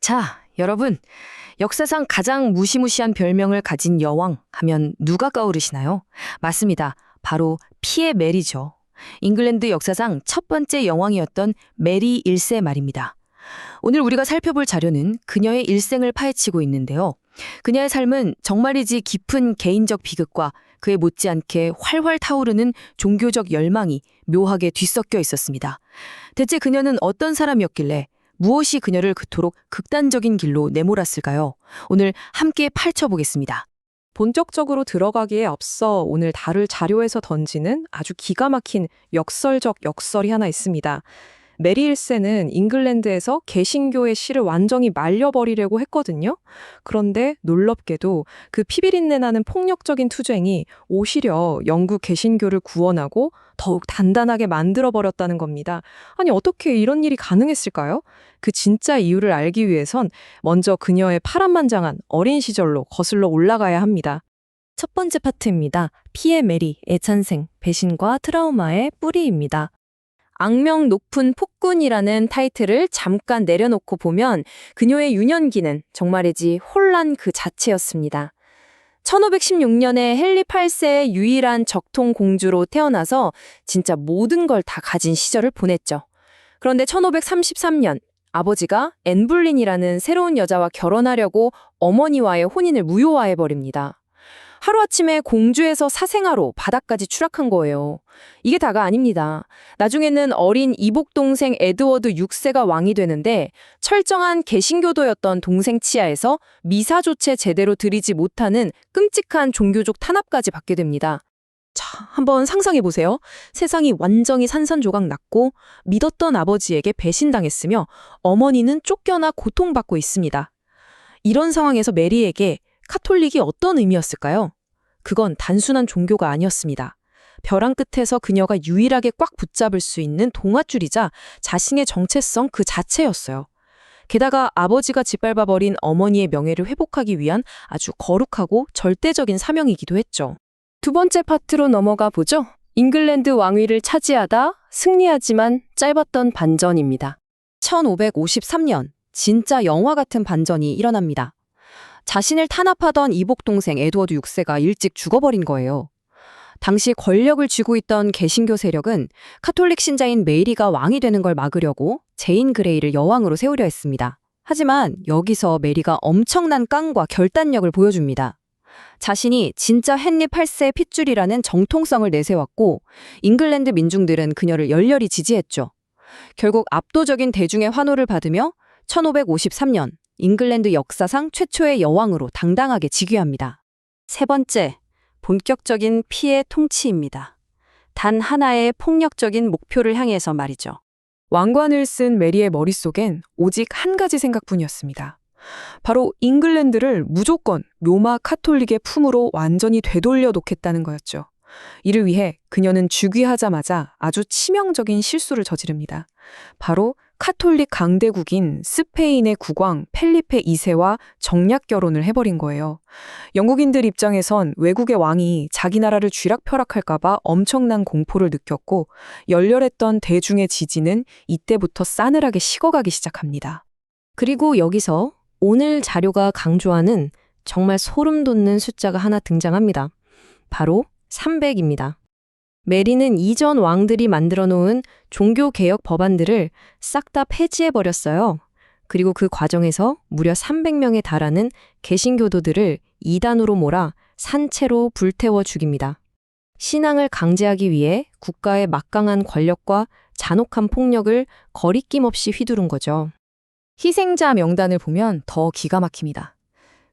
자, 여러분, 역사상 가장 무시무시한 별명을 가진 여왕 하면 누가 떠오르시나요? 맞습니다. 바로 피에 메리죠. 잉글랜드 역사상 첫 번째 여왕이었던 메리 1세 말입니다. 오늘 우리가 살펴볼 자료는 그녀의 일생을 파헤치고 있는데요. 그녀의 삶은 정말이지 깊은 개인적 비극과 그에 못지않게 활활 타오르는 종교적 열망이 묘하게 뒤섞여 있었습니다. 대체 그녀는 어떤 사람이었길래 무엇이 그녀를 그토록 극단적인 길로 내몰았을까요? 오늘 함께 파헤쳐보겠습니다. 본격적으로 들어가기에 앞서 오늘 다룰 자료에서 던지는 아주 기가 막힌 역설적 역설이 하나 있습니다. 메리 1세는 잉글랜드에서 개신교의 씨를 완전히 말려버리려고 했거든요. 그런데 놀랍게도 그 피비린내 나는 폭력적인 투쟁이 오히려 영국 개신교를 구원하고 더욱 단단하게 만들어버렸다는 겁니다. 아니, 어떻게 이런 일이 가능했을까요? 그 진짜 이유를 알기 위해선 먼저 그녀의 파란만장한 어린 시절로 거슬러 올라가야 합니다. 첫 번째 파트입니다. 피의 메리, 애찬생, 배신과 트라우마의 뿌리입니다. 악명 높은 폭군이라는 타이틀을 잠깐 내려놓고 보면 그녀의 유년기는 정말이지 혼란 그 자체였습니다. 1516년에 헨리 8세의 유일한 적통 공주로 태어나서 진짜 모든 걸 다 가진 시절을 보냈죠. 그런데 1533년 아버지가 앤 불린이라는 새로운 여자와 결혼하려고 어머니와의 혼인을 무효화해버립니다. 하루아침에 공주에서 사생아로 바닥까지 추락한 거예요. 이게 다가 아닙니다. 나중에는 어린 이복 동생 에드워드 6세가 왕이 되는데 철저한 개신교도였던 동생 치아에서 미사조차 제대로 드리지 못하는 끔찍한 종교적 탄압까지 받게 됩니다. 자, 한번 상상해보세요. 세상이 완전히 산산조각 났고 믿었던 아버지에게 배신당했으며 어머니는 쫓겨나 고통받고 있습니다. 이런 상황에서 메리에게 카톨릭이 어떤 의미였을까요? 그건 단순한 종교가 아니었습니다. 벼랑 끝에서 그녀가 유일하게 꽉 붙잡을 수 있는 동아줄이자 자신의 정체성 그 자체였어요. 게다가 아버지가 짓밟아버린 어머니의 명예를 회복하기 위한 아주 거룩하고 절대적인 사명이기도 했죠. 두 번째 파트로 넘어가 보죠. 잉글랜드 왕위를 차지하다 승리하지만 짧았던 반전입니다. 1553년, 진짜 영화 같은 반전이 일어납니다. 자신을 탄압하던 이복 동생 에드워드 6세가 일찍 죽어버린 거예요. 당시 권력을 쥐고 있던 개신교 세력은 카톨릭 신자인 메리가 왕이 되는 걸 막으려고 제인 그레이를 여왕으로 세우려 했습니다. 하지만 여기서 메리가 엄청난 깡과 결단력을 보여줍니다. 자신이 진짜 헨리 8세의 핏줄이라는 정통성을 내세웠고 잉글랜드 민중들은 그녀를 열렬히 지지했죠. 결국 압도적인 대중의 환호를 받으며 1553년 잉글랜드 역사상 최초의 여왕으로 당당하게 즉위합니다. 세 번째, 본격적인 피해 통치입니다. 단 하나의 폭력적인 목표를 향해서 말이죠. 왕관을 쓴 메리의 머릿속엔 오직 한 가지 생각뿐이었습니다. 바로 잉글랜드를 무조건 로마 카톨릭의 품으로 완전히 되돌려 놓겠다는 거였죠. 이를 위해 그녀는 즉위하자마자 아주 치명적인 실수를 저지릅니다. 바로 카톨릭 강대국인 스페인의 국왕 펠리페 2세와 정략 결혼을 해버린 거예요. 영국인들 입장에선 외국의 왕이 자기 나라를 쥐락펴락할까봐 엄청난 공포를 느꼈고 열렬했던 대중의 지지는 이때부터 싸늘하게 식어가기 시작합니다. 그리고 여기서 오늘 자료가 강조하는 정말 소름 돋는 숫자가 하나 등장합니다. 바로 300입니다. 메리는 이전 왕들이 만들어 놓은 종교개혁 법안들을 싹 다 폐지해버렸어요. 그리고 그 과정에서 무려 300명에 달하는 개신교도들을 이단으로 몰아 산채로 불태워 죽입니다. 신앙을 강제하기 위해 국가의 막강한 권력과 잔혹한 폭력을 거리낌 없이 휘두른 거죠. 희생자 명단을 보면 더 기가 막힙니다.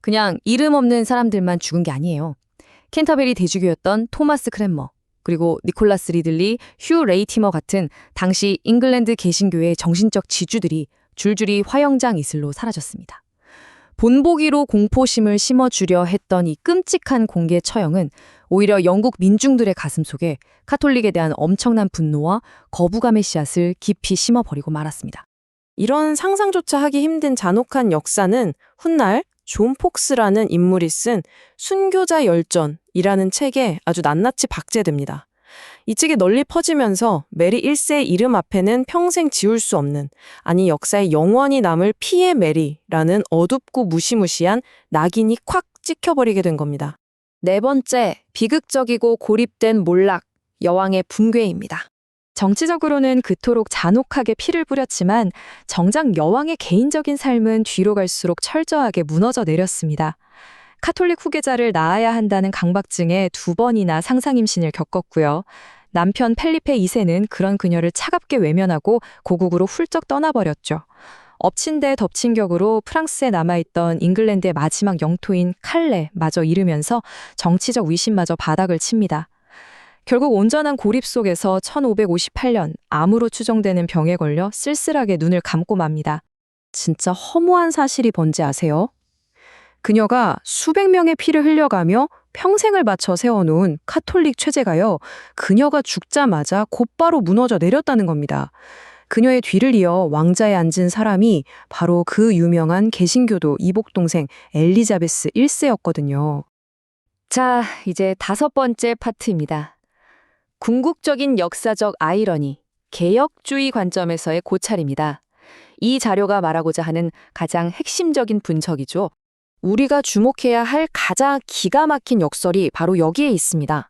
그냥 이름 없는 사람들만 죽은 게 아니에요. 캔터베리 대주교였던 토마스 크랜머, 그리고 니콜라스 리들리, 휴 레이티머 같은 당시 잉글랜드 개신교의 정신적 지주들이 줄줄이 화영장 이슬로 사라졌습니다. 본보기로 공포심을 심어주려 했던 이 끔찍한 공개 처형은 오히려 영국 민중들의 가슴 속에 카톨릭에 대한 엄청난 분노와 거부감의 씨앗을 깊이 심어버리고 말았습니다. 이런 상상조차 하기 힘든 잔혹한 역사는 훗날 존 폭스라는 인물이 쓴 순교자 열전이라는 책에 아주 낱낱이 박제됩니다. 이 책이 널리 퍼지면서 메리 1세의 이름 앞에는 평생 지울 수 없는, 아니 역사에 영원히 남을 피의 메리라는 어둡고 무시무시한 낙인이 콱 찍혀버리게 된 겁니다. 네 번째, 비극적이고 고립된 몰락, 여왕의 붕괴입니다. 정치적으로는 그토록 잔혹하게 피를 뿌렸지만 정작 여왕의 개인적인 삶은 뒤로 갈수록 철저하게 무너져 내렸습니다. 카톨릭 후계자를 낳아야 한다는 강박증에 2번이나 상상임신을 겪었고요. 남편 펠리페 2세는 그런 그녀를 차갑게 외면하고 고국으로 훌쩍 떠나버렸죠. 엎친 데 덮친 격으로 프랑스에 남아있던 잉글랜드의 마지막 영토인 칼레마저 잃으면서 정치적 위신마저 바닥을 칩니다. 결국 온전한 고립 속에서 1558년 암으로 추정되는 병에 걸려 쓸쓸하게 눈을 감고 맙니다. 진짜 허무한 사실이 뭔지 아세요? 그녀가 수백 명의 피를 흘려가며 평생을 바쳐 세워놓은 카톨릭 체제가요, 그녀가 죽자마자 곧바로 무너져 내렸다는 겁니다. 그녀의 뒤를 이어 왕자에 앉은 사람이 바로 그 유명한 개신교도 이복 동생 엘리자베스 1세였거든요. 자, 이제 5번째 파트입니다. 궁극적인 역사적 아이러니, 개혁주의 관점에서의 고찰입니다. 이 자료가 말하고자 하는 가장 핵심적인 분석이죠. 우리가 주목해야 할 가장 기가 막힌 역설이 바로 여기에 있습니다.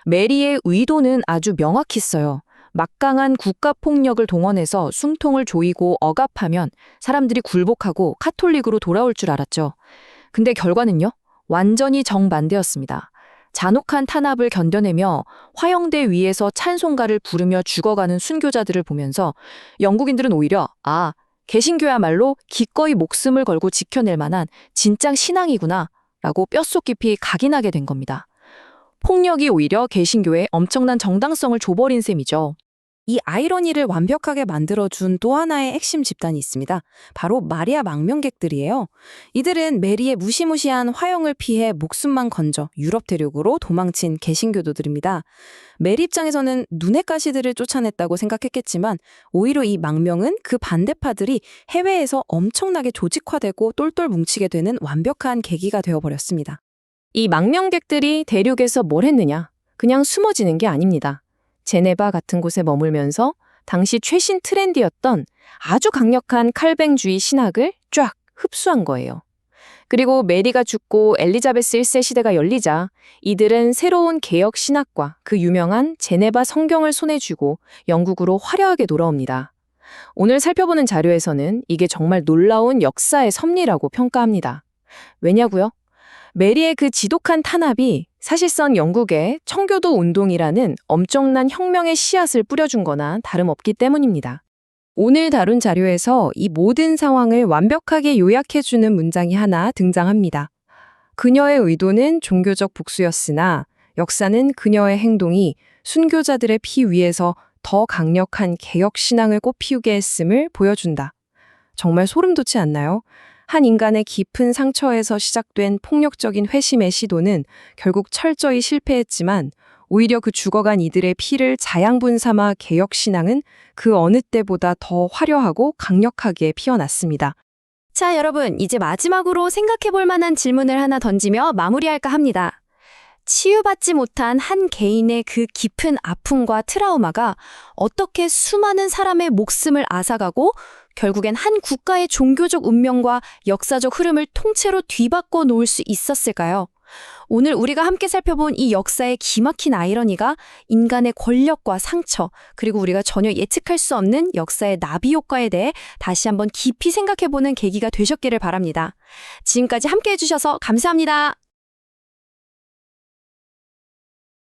메리의 의도는 아주 명확히 써요. 막강한 국가폭력을 동원해서 숨통을 조이고 억압하면 사람들이 굴복하고 카톨릭으로 돌아올 줄 알았죠. 근데 결과는요? 완전히 정반대였습니다. 잔혹한 탄압을 견뎌내며 화영대 위에서 찬송가를 부르며 죽어가는 순교자들을 보면서 영국인들은 오히려 개신교야말로 기꺼이 목숨을 걸고 지켜낼 만한 진짜 신앙이구나 라고 뼛속 깊이 각인하게 된 겁니다. 폭력이 오히려 개신교에 엄청난 정당성을 줘버린 셈이죠. 이 아이러니를 완벽하게 만들어준 또 하나의 핵심 집단이 있습니다. 바로 마리아 망명객들이에요. 이들은 메리의 무시무시한 화형을 피해 목숨만 건져 유럽 대륙으로 도망친 개신교도들입니다. 메리 입장에서는 눈엣 가시들을 쫓아냈다고 생각했겠지만 오히려 이 망명은 그 반대파들이 해외에서 엄청나게 조직화되고 똘똘 뭉치게 되는 완벽한 계기가 되어버렸습니다. 이 망명객들이 대륙에서 뭘 했느냐? 그냥 숨어지는 게 아닙니다. 제네바 같은 곳에 머물면서 당시 최신 트렌드였던 아주 강력한 칼뱅주의 신학을 쫙 흡수한 거예요. 그리고 메리가 죽고 엘리자베스 1세 시대가 열리자 이들은 새로운 개혁 신학과 그 유명한 제네바 성경을 손에 쥐고 영국으로 화려하게 돌아옵니다. 오늘 살펴보는 자료에서는 이게 정말 놀라운 역사의 섭리라고 평가합니다. 왜냐고요? 메리의 그 지독한 탄압이 사실상 영국에 청교도 운동이라는 엄청난 혁명의 씨앗을 뿌려준 거나 다름없기 때문입니다. 오늘 다룬 자료에서 이 모든 상황을 완벽하게 요약해주는 문장이 하나 등장합니다. 그녀의 의도는 종교적 복수였으나 역사는 그녀의 행동이 순교자들의 피 위에서 더 강력한 개혁 신앙을 꽃피우게 했음을 보여준다. 정말 소름 돋지 않나요? 한 인간의 깊은 상처에서 시작된 폭력적인 회심의 시도는 결국 철저히 실패했지만 오히려 그 죽어간 이들의 피를 자양분 삼아 개혁신앙은 그 어느 때보다 더 화려하고 강력하게 피어났습니다. 자, 여러분, 이제 마지막으로 생각해볼 만한 질문을 하나 던지며 마무리할까 합니다. 치유받지 못한 한 개인의 그 깊은 아픔과 트라우마가 어떻게 수많은 사람의 목숨을 앗아가고 결국엔 한 국가의 종교적 운명과 역사적 흐름을 통째로 뒤바꿔 놓을 수 있었을까요? 오늘 우리가 함께 살펴본 이 역사의 기막힌 아이러니가 인간의 권력과 상처, 그리고 우리가 전혀 예측할 수 없는 역사의 나비 효과에 대해 다시 한번 깊이 생각해보는 계기가 되셨기를 바랍니다. 지금까지 함께 해주셔서 감사합니다.